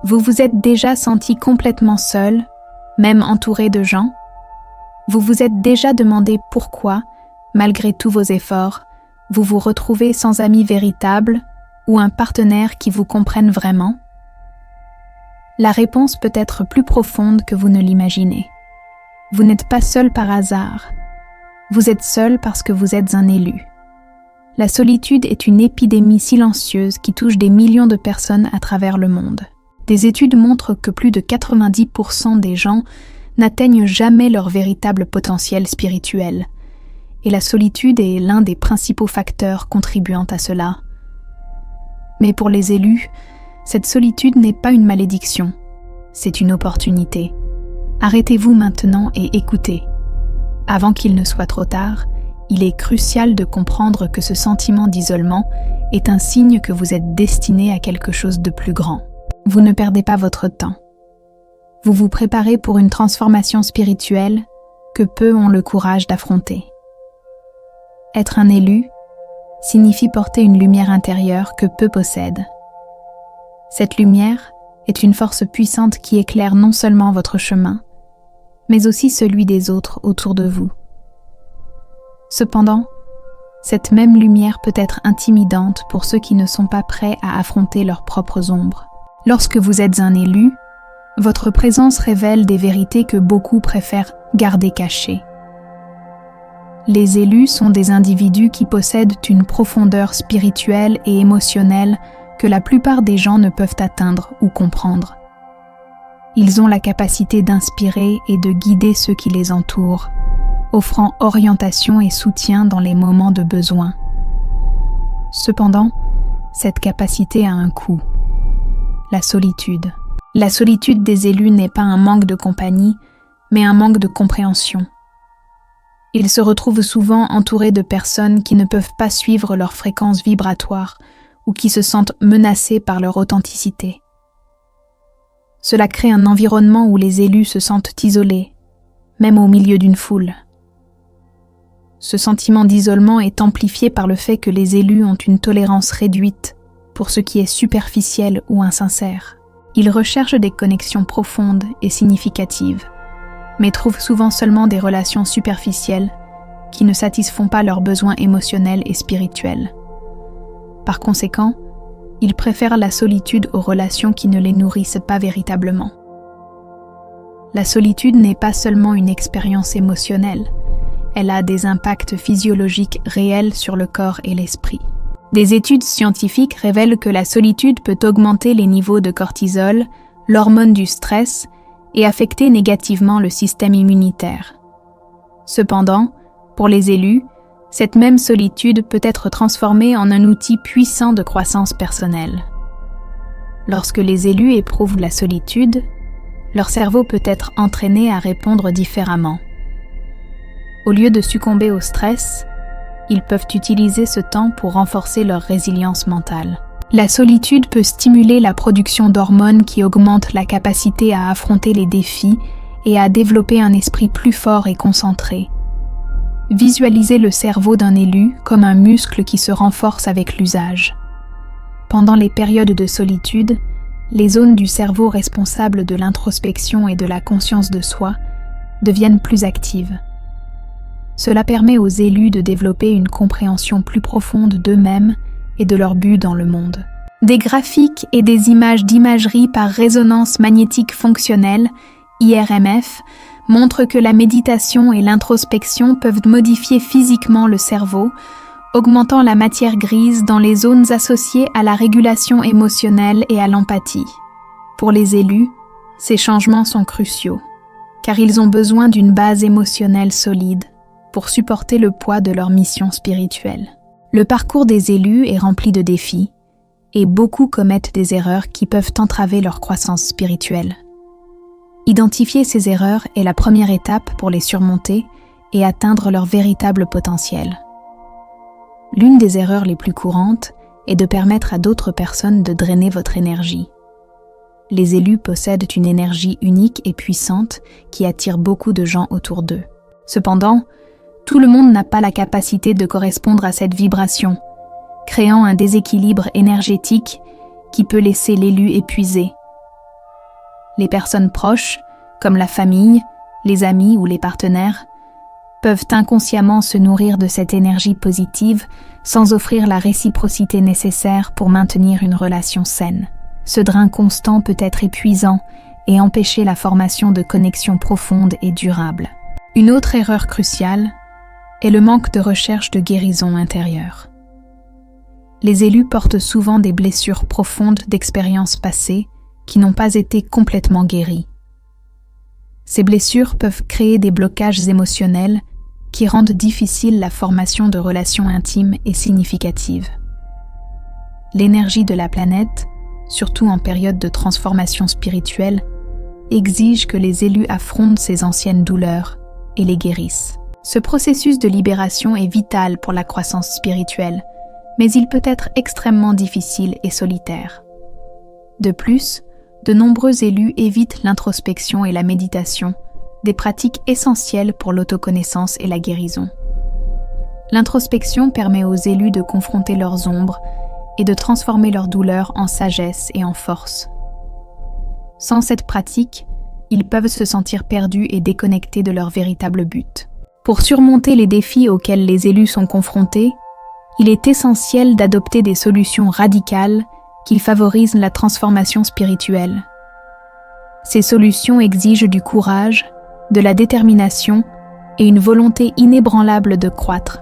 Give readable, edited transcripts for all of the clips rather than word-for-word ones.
Vous vous êtes déjà senti complètement seul, même entouré de gens? Vous vous êtes déjà demandé pourquoi, malgré tous vos efforts, vous vous retrouvez sans amis véritables ou un partenaire qui vous comprenne vraiment? La réponse peut être plus profonde que vous ne l'imaginez. Vous n'êtes pas seul par hasard. Vous êtes seul parce que vous êtes un élu. La solitude est une épidémie silencieuse qui touche des millions de personnes à travers le monde. Des études montrent que plus de 90% des gens n'atteignent jamais leur véritable potentiel spirituel. Et la solitude est l'un des principaux facteurs contribuant à cela. Mais pour les élus, cette solitude n'est pas une malédiction, c'est une opportunité. Arrêtez-vous maintenant et écoutez. Avant qu'il ne soit trop tard, il est crucial de comprendre que ce sentiment d'isolement est un signe que vous êtes destiné à quelque chose de plus grand. Vous ne perdez pas votre temps. Vous vous préparez pour une transformation spirituelle que peu ont le courage d'affronter. Être un élu signifie porter une lumière intérieure que peu possèdent. Cette lumière est une force puissante qui éclaire non seulement votre chemin, mais aussi celui des autres autour de vous. Cependant, cette même lumière peut être intimidante pour ceux qui ne sont pas prêts à affronter leurs propres ombres. Lorsque vous êtes un élu, votre présence révèle des vérités que beaucoup préfèrent garder cachées. Les élus sont des individus qui possèdent une profondeur spirituelle et émotionnelle que la plupart des gens ne peuvent atteindre ou comprendre. Ils ont la capacité d'inspirer et de guider ceux qui les entourent, offrant orientation et soutien dans les moments de besoin. Cependant, cette capacité a un coût. La solitude. La solitude des élus n'est pas un manque de compagnie, mais un manque de compréhension. Ils se retrouvent souvent entourés de personnes qui ne peuvent pas suivre leur fréquence vibratoire ou qui se sentent menacées par leur authenticité. Cela crée un environnement où les élus se sentent isolés, même au milieu d'une foule. Ce sentiment d'isolement est amplifié par le fait que les élus ont une tolérance réduite pour ce qui est superficiel ou insincère. Ils recherchent des connexions profondes et significatives, mais trouvent souvent seulement des relations superficielles qui ne satisfont pas leurs besoins émotionnels et spirituels. Par conséquent, ils préfèrent la solitude aux relations qui ne les nourrissent pas véritablement. La solitude n'est pas seulement une expérience émotionnelle, elle a des impacts physiologiques réels sur le corps et l'esprit. Des études scientifiques révèlent que la solitude peut augmenter les niveaux de cortisol, l'hormone du stress, et affecter négativement le système immunitaire. Cependant, pour les élus, cette même solitude peut être transformée en un outil puissant de croissance personnelle. Lorsque les élus éprouvent la solitude, leur cerveau peut être entraîné à répondre différemment. Au lieu de succomber au stress, ils peuvent utiliser ce temps pour renforcer leur résilience mentale. La solitude peut stimuler la production d'hormones qui augmentent la capacité à affronter les défis et à développer un esprit plus fort et concentré. Visualisez le cerveau d'un élu comme un muscle qui se renforce avec l'usage. Pendant les périodes de solitude, les zones du cerveau responsables de l'introspection et de la conscience de soi deviennent plus actives. Cela permet aux élus de développer une compréhension plus profonde d'eux-mêmes et de leur but dans le monde. Des graphiques et des images d'imagerie par résonance magnétique fonctionnelle, IRMF, montrent que la méditation et l'introspection peuvent modifier physiquement le cerveau, augmentant la matière grise dans les zones associées à la régulation émotionnelle et à l'empathie. Pour les élus, ces changements sont cruciaux, car ils ont besoin d'une base émotionnelle solide pour supporter le poids de leur mission spirituelle. Le parcours des élus est rempli de défis, et beaucoup commettent des erreurs qui peuvent entraver leur croissance spirituelle. Identifier ces erreurs est la première étape pour les surmonter et atteindre leur véritable potentiel. L'une des erreurs les plus courantes est de permettre à d'autres personnes de drainer votre énergie. Les élus possèdent une énergie unique et puissante qui attire beaucoup de gens autour d'eux. Cependant, tout le monde n'a pas la capacité de correspondre à cette vibration, créant un déséquilibre énergétique qui peut laisser l'élu épuisé, Les personnes proches, comme la famille, les amis ou les partenaires, peuvent inconsciemment se nourrir de cette énergie positive sans offrir la réciprocité nécessaire pour maintenir une relation saine. Ce drain constant peut être épuisant et empêcher la formation de connexions profondes et durables. Une autre erreur cruciale est le manque de recherche de guérison intérieure. Les élus portent souvent des blessures profondes d'expériences passées qui n'ont pas été complètement guéries. Ces blessures peuvent créer des blocages émotionnels qui rendent difficile la formation de relations intimes et significatives. L'énergie de la planète, surtout en période de transformation spirituelle, exige que les élus affrontent ces anciennes douleurs et les guérissent. Ce processus de libération est vital pour la croissance spirituelle, mais il peut être extrêmement difficile et solitaire. De plus, de nombreux élus évitent l'introspection et la méditation, des pratiques essentielles pour l'autoconnaissance et la guérison. L'introspection permet aux élus de confronter leurs ombres et de transformer leur douleur en sagesse et en force. Sans cette pratique, ils peuvent se sentir perdus et déconnectés de leur véritable but. Pour surmonter les défis auxquels les élus sont confrontés, il est essentiel d'adopter des solutions radicales qui favorisent la transformation spirituelle. Ces solutions exigent du courage, de la détermination et une volonté inébranlable de croître.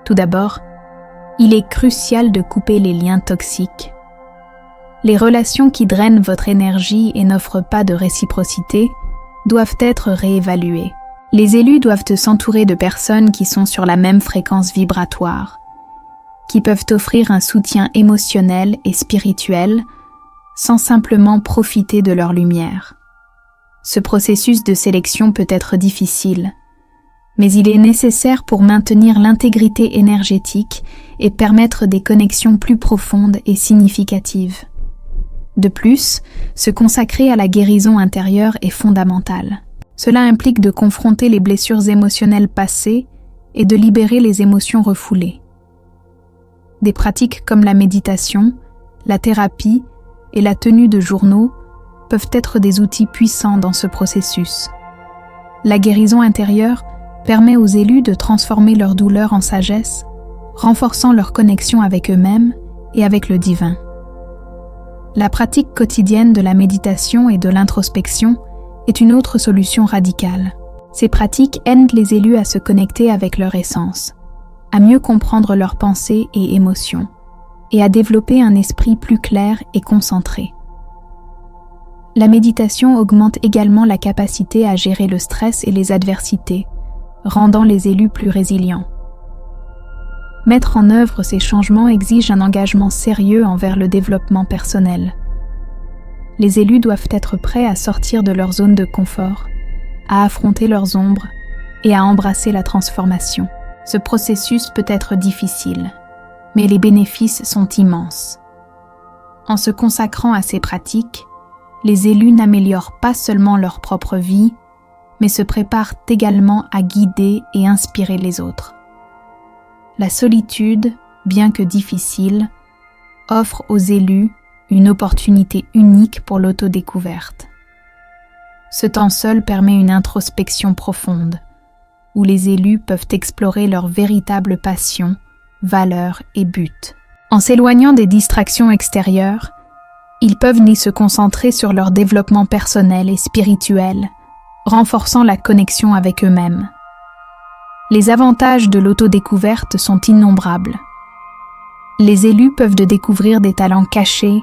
Tout d'abord, il est crucial de couper les liens toxiques. Les relations qui drainent votre énergie et n'offrent pas de réciprocité doivent être réévaluées. Les élus doivent s'entourer de personnes qui sont sur la même fréquence vibratoire, qui peuvent offrir un soutien émotionnel et spirituel sans simplement profiter de leur lumière. Ce processus de sélection peut être difficile, mais il est nécessaire pour maintenir l'intégrité énergétique et permettre des connexions plus profondes et significatives. De plus, se consacrer à la guérison intérieure est fondamental. Cela implique de confronter les blessures émotionnelles passées et de libérer les émotions refoulées. Des pratiques comme la méditation, la thérapie et la tenue de journaux peuvent être des outils puissants dans ce processus. La guérison intérieure permet aux élus de transformer leur douleur en sagesse, renforçant leur connexion avec eux-mêmes et avec le divin. La pratique quotidienne de la méditation et de l'introspection est une autre solution radicale. Ces pratiques aident les élus à se connecter avec leur essence, à mieux comprendre leurs pensées et émotions, et à développer un esprit plus clair et concentré. La méditation augmente également la capacité à gérer le stress et les adversités, rendant les élus plus résilients. Mettre en œuvre ces changements exige un engagement sérieux envers le développement personnel. Les élus doivent être prêts à sortir de leur zone de confort, à affronter leurs ombres et à embrasser la transformation. Ce processus peut être difficile, mais les bénéfices sont immenses. En se consacrant à ces pratiques, les élus n'améliorent pas seulement leur propre vie, mais se préparent également à guider et inspirer les autres. La solitude, bien que difficile, offre aux élus une opportunité unique pour l'autodécouverte. Ce temps seul permet une introspection profonde, où les élus peuvent explorer leurs véritables passions, valeurs et buts. En s'éloignant des distractions extérieures, ils peuvent y se concentrer sur leur développement personnel et spirituel, renforçant la connexion avec eux-mêmes. Les avantages de l'autodécouverte sont innombrables. Les élus peuvent découvrir des talents cachés,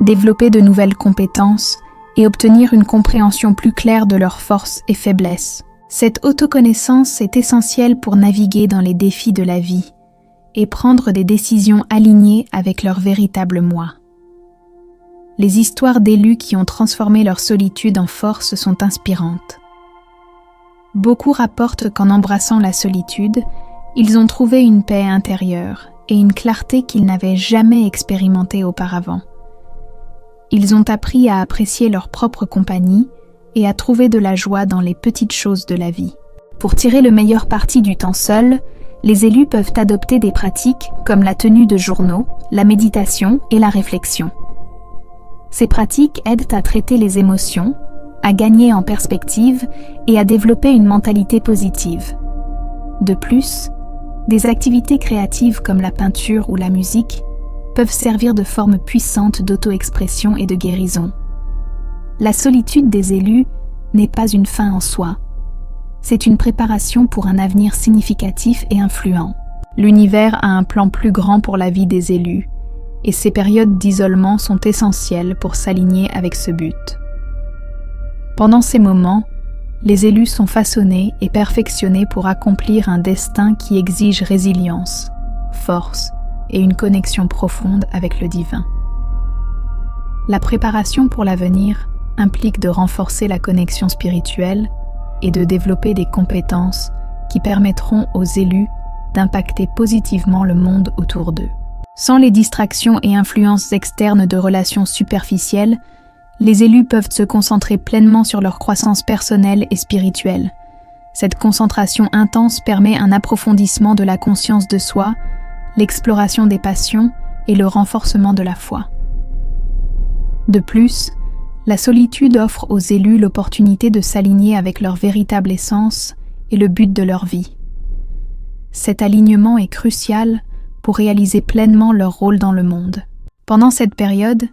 développer de nouvelles compétences et obtenir une compréhension plus claire de leurs forces et faiblesses. Cette autoconnaissance est essentielle pour naviguer dans les défis de la vie et prendre des décisions alignées avec leur véritable moi. Les histoires d'élus qui ont transformé leur solitude en force sont inspirantes. Beaucoup rapportent qu'en embrassant la solitude, ils ont trouvé une paix intérieure et une clarté qu'ils n'avaient jamais expérimentée auparavant. Ils ont appris à apprécier leur propre compagnie et à trouver de la joie dans les petites choses de la vie. Pour tirer le meilleur parti du temps seul, les élus peuvent adopter des pratiques comme la tenue de journaux, la méditation et la réflexion. Ces pratiques aident à traiter les émotions, à gagner en perspective et à développer une mentalité positive. De plus, des activités créatives comme la peinture ou la musique peuvent servir de forme puissante d'auto-expression et de guérison. La solitude des élus n'est pas une fin en soi. C'est une préparation pour un avenir significatif et influent. L'univers a un plan plus grand pour la vie des élus, et ces périodes d'isolement sont essentielles pour s'aligner avec ce but. Pendant ces moments, les élus sont façonnés et perfectionnés pour accomplir un destin qui exige résilience, force et une connexion profonde avec le divin. La préparation pour l'avenir implique de renforcer la connexion spirituelle et de développer des compétences qui permettront aux élus d'impacter positivement le monde autour d'eux. Sans les distractions et influences externes de relations superficielles, les élus peuvent se concentrer pleinement sur leur croissance personnelle et spirituelle. Cette concentration intense permet un approfondissement de la conscience de soi, l'exploration des passions et le renforcement de la foi. De plus, la solitude offre aux élus l'opportunité de s'aligner avec leur véritable essence et le but de leur vie. Cet alignement est crucial pour réaliser pleinement leur rôle dans le monde. Pendant cette période,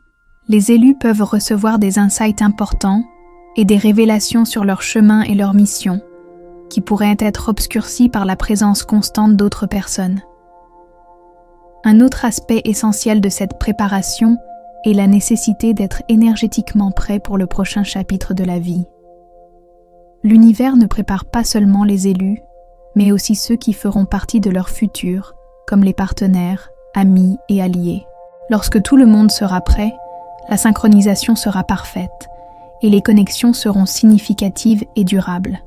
les élus peuvent recevoir des insights importants et des révélations sur leur chemin et leur mission, qui pourraient être obscurcis par la présence constante d'autres personnes. Un autre aspect essentiel de cette préparation est la nécessité d'être énergétiquement prêt pour le prochain chapitre de la vie. L'univers ne prépare pas seulement les élus, mais aussi ceux qui feront partie de leur futur, comme les partenaires, amis et alliés. Lorsque tout le monde sera prêt, la synchronisation sera parfaite et les connexions seront significatives et durables.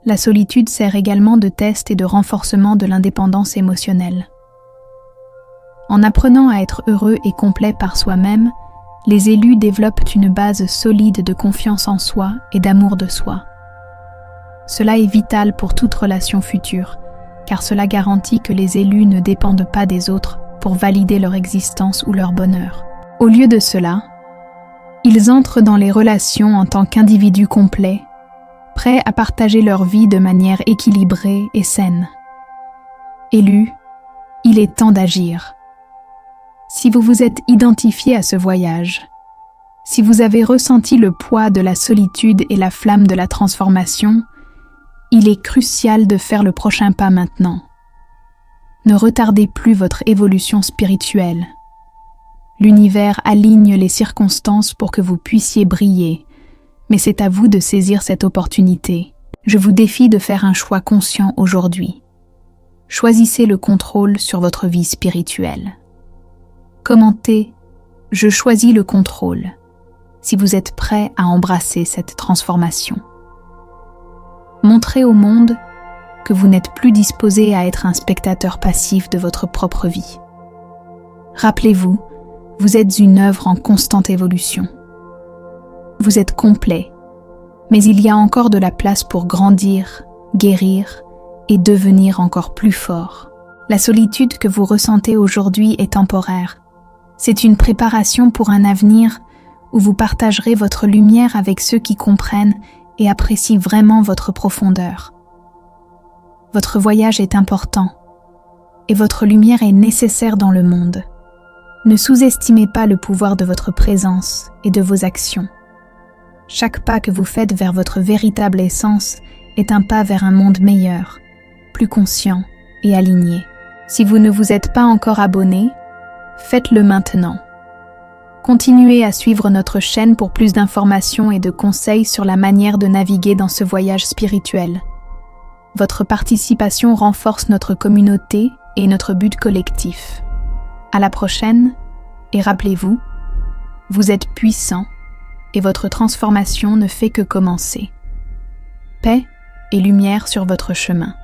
La solitude sert également de test et de renforcement de l'indépendance émotionnelle. En apprenant à être heureux et complet par soi-même, les élus développent une base solide de confiance en soi et d'amour de soi. Cela est vital pour toute relation future, car cela garantit que les élus ne dépendent pas des autres pour valider leur existence ou leur bonheur. Au lieu de cela, ils entrent dans les relations en tant qu'individus complets, prêts à partager leur vie de manière équilibrée et saine. Élus, il est temps d'agir. Si vous vous êtes identifié à ce voyage, si vous avez ressenti le poids de la solitude et la flamme de la transformation, il est crucial de faire le prochain pas maintenant. Ne retardez plus votre évolution spirituelle. L'univers aligne les circonstances pour que vous puissiez briller, mais c'est à vous de saisir cette opportunité. Je vous défie de faire un choix conscient aujourd'hui. Choisissez le contrôle sur votre vie spirituelle. Commentez « Je choisis le contrôle » si vous êtes prêt à embrasser cette transformation. Montrez au monde que vous n'êtes plus disposé à être un spectateur passif de votre propre vie. Rappelez-vous, vous êtes une œuvre en constante évolution. Vous êtes complet, mais il y a encore de la place pour grandir, guérir et devenir encore plus fort. La solitude que vous ressentez aujourd'hui est temporaire. C'est une préparation pour un avenir où vous partagerez votre lumière avec ceux qui comprennent et apprécient vraiment votre profondeur. Votre voyage est important et votre lumière est nécessaire dans le monde. Ne sous-estimez pas le pouvoir de votre présence et de vos actions. Chaque pas que vous faites vers votre véritable essence est un pas vers un monde meilleur, plus conscient et aligné. Si vous ne vous êtes pas encore abonné, faites-le maintenant. Continuez à suivre notre chaîne pour plus d'informations et de conseils sur la manière de naviguer dans ce voyage spirituel. Votre participation renforce notre communauté et notre but collectif. À la prochaine, et rappelez-vous, vous êtes puissant et votre transformation ne fait que commencer. Paix et lumière sur votre chemin.